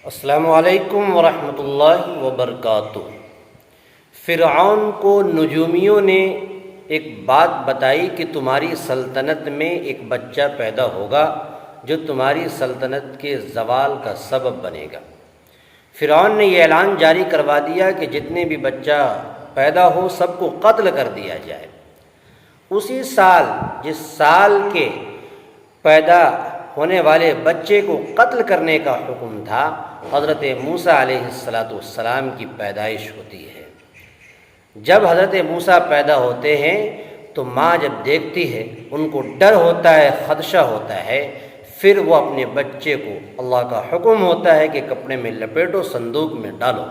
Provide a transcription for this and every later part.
السلام علیکم ورحمۃ اللہ وبرکاتہ۔ فرعون کو نجومیوں نے ایک بات بتائی کہ تمہاری سلطنت میں ایک بچہ پیدا ہوگا جو تمہاری سلطنت کے زوال کا سبب بنے گا۔ فرعون نے یہ اعلان جاری کروا دیا کہ جتنے بھی بچہ پیدا ہو سب کو قتل کر دیا جائے۔ اسی سال جس سال کے پیدا ہونے والے بچے کو قتل کرنے کا حکم تھا، حضرت موسیٰ علیہ السلام کی پیدائش ہوتی ہے۔ جب حضرت موسیٰ پیدا ہوتے ہیں تو ماں جب دیکھتی ہے ان کو ڈر ہوتا ہے، خدشہ ہوتا ہے، پھر وہ اپنے بچے کو، اللہ کا حکم ہوتا ہے کہ کپڑے میں لپیٹو، صندوق میں ڈالو،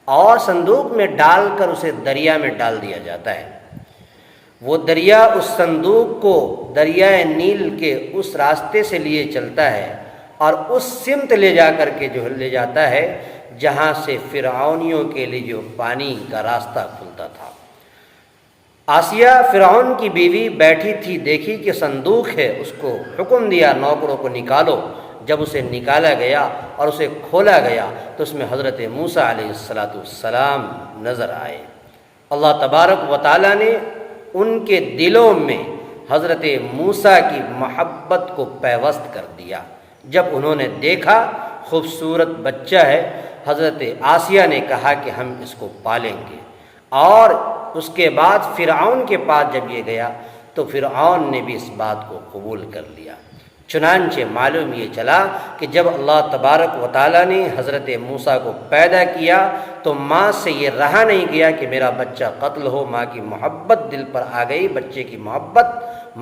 اور صندوق میں ڈال کر اسے دریا میں ڈال دیا جاتا ہے۔ وہ دریا اس صندوق کو دریائے نیل کے اس راستے سے لیے چلتا ہے اور اس سمت لے جا کر کے جو لے جاتا ہے جہاں سے فرعونیوں کے لیے جو پانی کا راستہ کھلتا تھا۔ آسیہ فرعون کی بیوی بیٹھی تھی، دیکھی کہ صندوق ہے، اس کو حکم دیا نوکروں کو نکالو۔ جب اسے نکالا گیا اور اسے کھولا گیا تو اس میں حضرت موسیٰ علیہ السلام نظر آئے۔ اللہ تبارک و تعالیٰ نے ان کے دلوں میں حضرت موسیٰ کی محبت کو پیوست کر دیا۔ جب انہوں نے دیکھا خوبصورت بچہ ہے، حضرت آسیہ نے کہا کہ ہم اس کو پالیں گے، اور اس کے بعد فرعون کے پاس جب یہ گیا تو فرعون نے بھی اس بات کو قبول کر لیا۔ چنانچہ معلوم یہ چلا کہ جب اللہ تبارک و تعالیٰ نے حضرت موسیٰ کو پیدا کیا تو ماں سے یہ رہا نہیں گیا کہ میرا بچہ قتل ہو۔ ماں کی محبت دل پر آ گئی، بچے کی محبت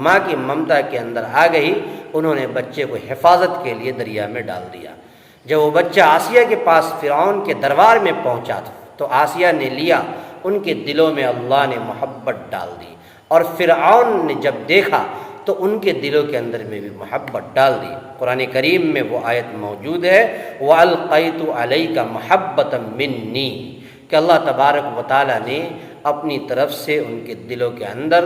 ماں کی ممتا کے اندر آ گئی۔ انہوں نے بچے کو حفاظت کے لیے دریا میں ڈال دیا۔ جب وہ بچہ آسیہ کے پاس فرعون کے دربار میں پہنچا تو آسیہ نے لیا، ان کے دلوں میں اللہ نے محبت ڈال دی، اور فرعون نے جب دیکھا تو ان کے دلوں کے اندر میں بھی محبت ڈال دی۔ قرآن کریم میں وہ آیت موجود ہے، وَأَلْقَيْتُ عَلَيْكَ مَحَبَّةً مِّنِّي، کہ اللہ تبارک و تعالیٰ نے اپنی طرف سے ان کے دلوں کے اندر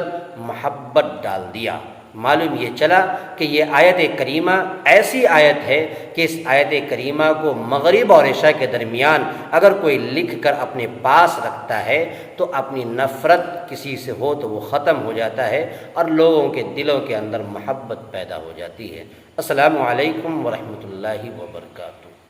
محبت ڈال دیا۔ معلوم یہ چلا کہ یہ آیت کریمہ ایسی آیت ہے کہ اس آیت کریمہ کو مغرب اور عشاء کے درمیان اگر کوئی لکھ کر اپنے پاس رکھتا ہے تو اپنی نفرت کسی سے ہو تو وہ ختم ہو جاتا ہے اور لوگوں کے دلوں کے اندر محبت پیدا ہو جاتی ہے۔ السلام علیکم ورحمۃ اللہ وبرکاتہ۔